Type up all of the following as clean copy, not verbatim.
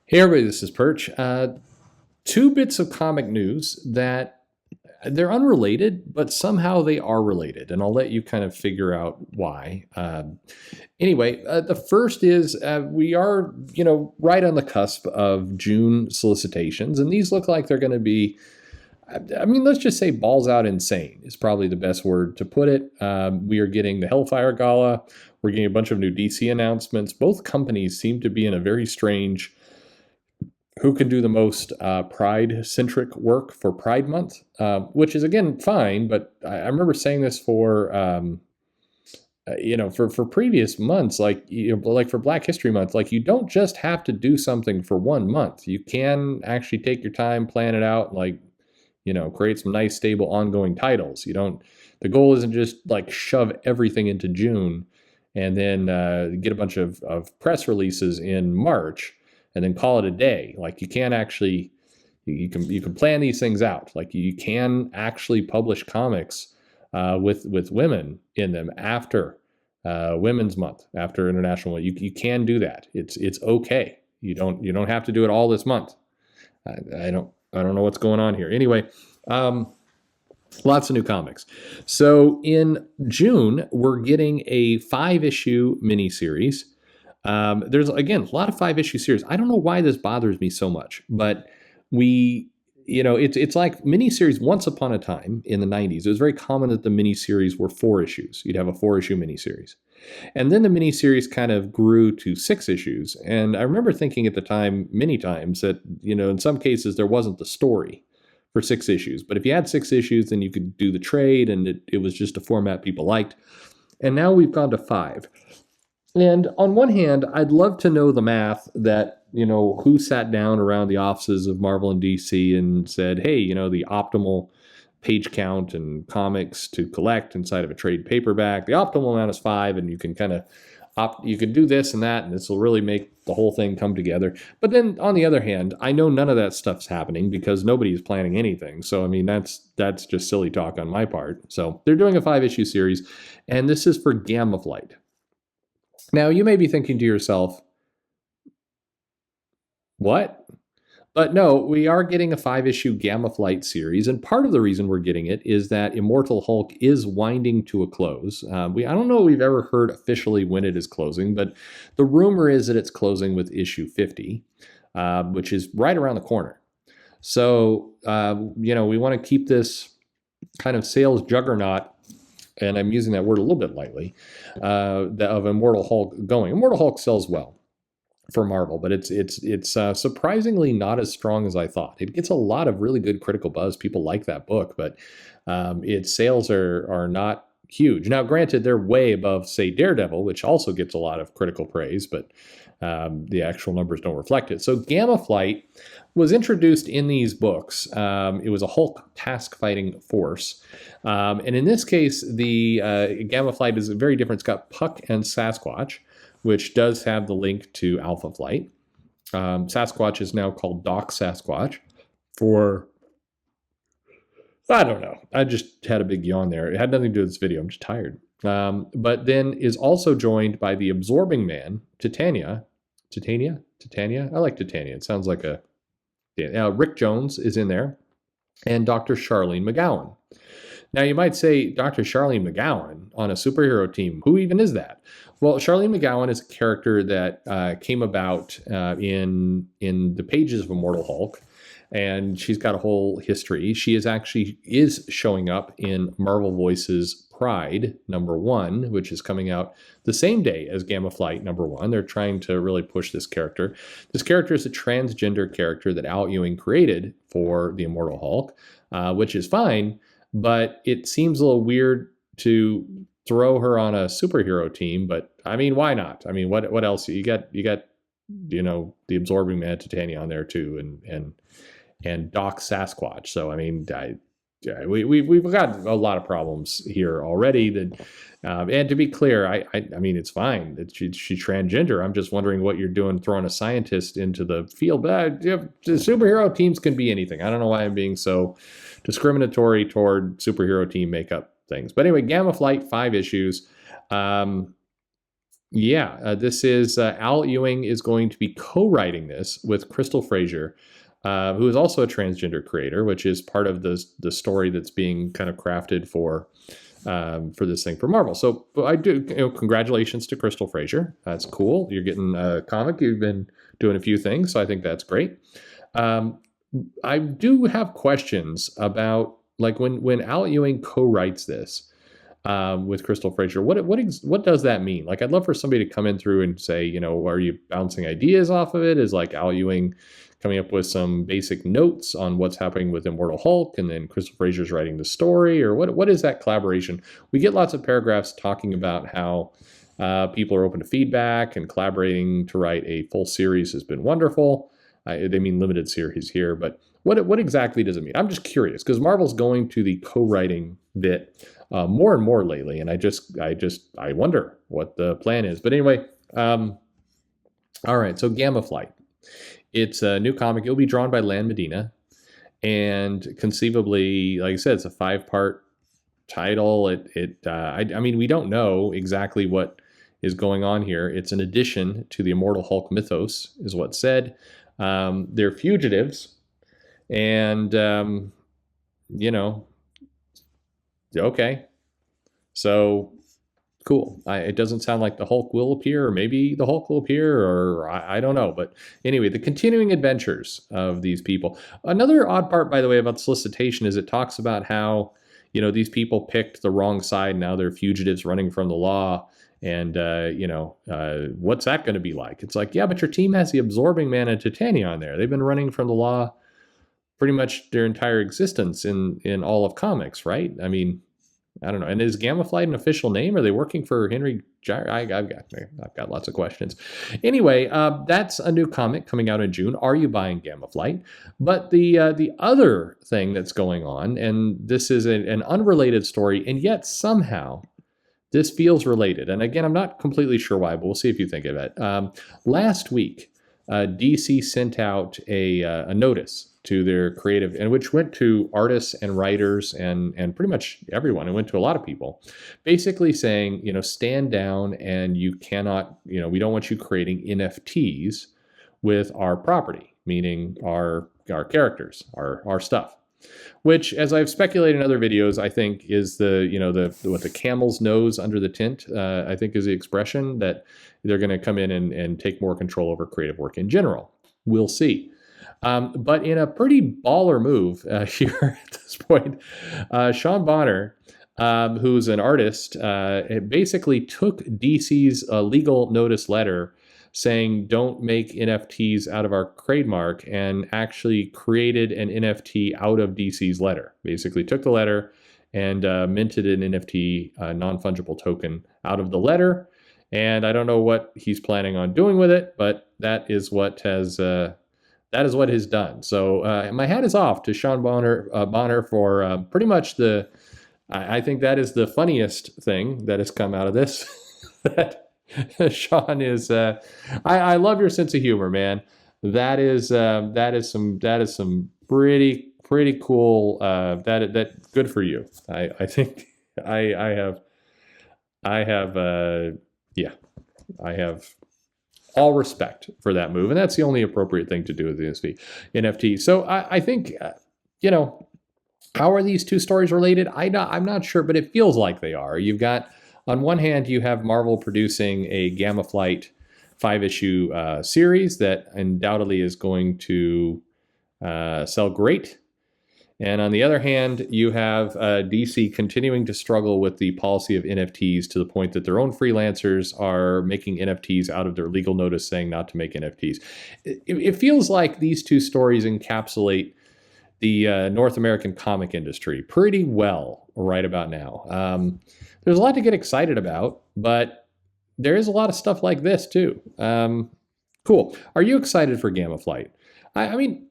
Hey everybody, this is Perch. Two bits of comic news that they're unrelated, but somehow they are related, and I'll let you kind of figure out why. Anyway, the first is we are, right on the cusp of June solicitations, and these look like they're going to be. I mean, let's just say balls out insane is probably the best word to put it. We are getting the Hellfire Gala. We're getting a bunch of new DC announcements. Both companies seem to be in a very strange who can do the most pride-centric work for Pride Month, which is again fine. But I remember saying this for for previous months, like for Black History Month, like you don't just have to do something for 1 month. You can actually take your time, plan it out, like create some nice, stable, ongoing titles. You don't. The goal isn't just like shove everything into June and then get a bunch of press releases in March and then call it a day. Like you can't actually, you can plan these things out. Like you can actually publish comics with women in them after Women's Month, after International. You can do that. It's okay. You don't have to do it all this month. I don't know what's going on here. Anyway, lots of new comics. So in June, we're getting a 5-issue miniseries. There's again a lot of 5-issue series. I don't know why this bothers me so much, but it's like miniseries. Once upon a time in the 90s, it was very common that the miniseries were 4 issues. You'd have a 4-issue miniseries. And then the miniseries kind of grew to 6 issues. And I remember thinking at the time, many times, that, in some cases there wasn't the story for 6 issues. But if you had 6 issues, then you could do the trade, and it was just a format people liked. And now we've gone to 5. And on one hand, I'd love to know the math that, who sat down around the offices of Marvel and DC and said, hey, the optimal page count and comics to collect inside of a trade paperback, the optimal amount is 5, and you can kind of you can do this and that, and this will really make the whole thing come together. But then on the other hand, I know none of that stuff's happening because nobody is planning anything. So I mean, that's just silly talk on my part. So they're doing a 5-issue series, and this is for Gamma Flight. Now you may be thinking to yourself, what? But no, we are getting a 5-issue Gamma Flight series, and part of the reason we're getting it is that Immortal Hulk is winding to a close. I don't know if we've ever heard officially when it is closing, but the rumor is that it's closing with issue 50, which is right around the corner. So, we want to keep this kind of sales juggernaut, and I'm using that word a little bit lightly, of Immortal Hulk going. Immortal Hulk sells well for Marvel, but it's surprisingly not as strong as I thought. It gets a lot of really good critical buzz. People like that book, but its sales are not huge. Now, granted, they're way above, say, Daredevil, which also gets a lot of critical praise, but the actual numbers don't reflect it. So Gamma Flight was introduced in these books. It was a Hulk task fighting force. And in this case, the Gamma Flight is very different. It's got Puck and Sasquatch, which does have the link to Alpha Flight. Sasquatch is now called Doc Sasquatch for, I don't know. I just had a big yawn there. It had nothing to do with this video. I'm just tired. But then is also joined by the Absorbing Man, Titania. I like Titania. It sounds like a... Rick Jones is in there, and Dr. Charlene McGowan. Now, you might say, Dr. Charlene McGowan on a superhero team, who even is that? Well, Charlene McGowan is a character that came about in the pages of Immortal Hulk, and she's got a whole history. She is showing up in Marvel Voices Pride #1, which is coming out the same day as Gamma Flight #1. They're trying to really push this character. This character is a transgender character that Al Ewing created for the Immortal Hulk, which is fine, but it seems a little weird to throw her on a superhero team. But I mean, why not? I mean, what else? You got the Absorbing Man, Titania on there too, and Doc Sasquatch. So I mean, we've got a lot of problems here already. That and to be clear, I mean, it's fine that she's transgender. I'm just wondering what you're doing throwing a scientist into the field. But the superhero teams can be anything. I don't know why I'm being so discriminatory toward superhero team makeup things. But anyway, Gamma Flight, 5 issues. This is Al Ewing is going to be co-writing this with Crystal Frazier, who is also a transgender creator, which is part of the story that's being kind of crafted for this thing for Marvel. So I do, congratulations to Crystal Frazier. That's cool. You're getting a comic. You've been doing a few things, so I think that's great. I do have questions about, like, when Al Ewing co-writes this with Crystal Frazier, what does that mean? Like, I'd love for somebody to come in through and say, are you bouncing ideas off of it? Is like Al Ewing coming up with some basic notes on what's happening with Immortal Hulk, and then Crystal Frazier's writing the story, or what is that collaboration? We get lots of paragraphs talking about how people are open to feedback, and collaborating to write a full series has been wonderful. They mean limited series here, but what exactly does it mean? I'm just curious, because Marvel's going to the co-writing bit more and more lately, and I wonder what the plan is. But anyway, all right. So Gamma Flight, it's a new comic. It'll be drawn by Lan Medina, and conceivably, like I said, it's a 5-part title. I mean, we don't know exactly what is going on here. It's an addition to the Immortal Hulk mythos, is what's said. They're fugitives, and okay, so cool. It doesn't sound like the Hulk will appear, or maybe the Hulk will appear, or I don't know. But anyway, the continuing adventures of these people. Another odd part, by the way, about the solicitation is it talks about how, these people picked the wrong side. Now they're fugitives running from the law. And, what's that going to be like? It's like, yeah, but your team has the Absorbing Man and Titania on there. They've been running from the law pretty much their entire existence in all of comics, right? I mean, I don't know. And is Gamma Flight an official name? Are they working for Henry Gyr? I've got lots of questions. Anyway, that's a new comic coming out in June. Are you buying Gamma Flight? But the other thing that's going on, and this is an unrelated story, and yet somehow this feels related. And again, I'm not completely sure why, but we'll see if you think of it. Last week, DC sent out a notice to their creative, and which went to artists and writers and pretty much everyone. It went to a lot of people, basically saying, stand down, and you cannot, we don't want you creating NFTs with our property, meaning our characters, our stuff. Which, as I've speculated in other videos, I think is what the camel's nose under the tent, I think is the expression that they're going to come in and take more control over creative work in general. We'll see. But in a pretty baller move here at this point, Sean Bonner, who's an artist, basically took DC's legal notice letter saying don't make NFTs out of our trademark, and actually created an NFT out of DC's letter. Basically took the letter and minted an NFT, non-fungible token, out of the letter. And I don't know what he's planning on doing with it, but that is what he's done. So my hat is off to Sean Bonner for pretty much I think that is the funniest thing that has come out of this. That Sean is, I love your sense of humor, man. That is some pretty cool. That good for you. I think I have all respect for that move, and that's the only appropriate thing to do with the NFT. So I think how are these two stories related? I'm not sure, but it feels like they are. You've got, on one hand, you have Marvel producing a Gamma Flight 5-issue series that undoubtedly is going to sell great. And on the other hand, you have DC continuing to struggle with the policy of NFTs, to the point that their own freelancers are making NFTs out of their legal notice saying not to make NFTs. It feels like these two stories encapsulate the North American comic industry pretty well right about now. There's a lot to get excited about, but there is a lot of stuff like this too. Cool. Are you excited for Gamma Flight? I mean,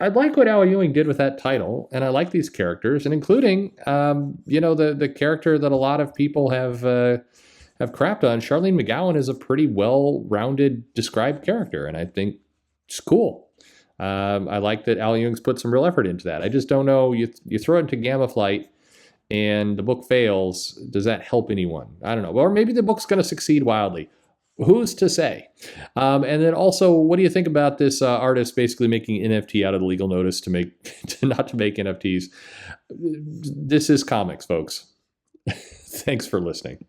I like what Al Ewing did with that title, and I like these characters, and including, the character that a lot of people have crapped on. Charlene McGowan is a pretty well-rounded, described character, and I think it's cool. I like that Al Ewing's put some real effort into that. I just don't know, you throw it into Gamma Flight, and the book fails. Does that help anyone? I don't know. Or maybe the book's going to succeed wildly. Who's to say? And then also, what do you think about this artist basically making NFT out of the legal notice to make not to make NFTs? This is comics, folks. Thanks for listening.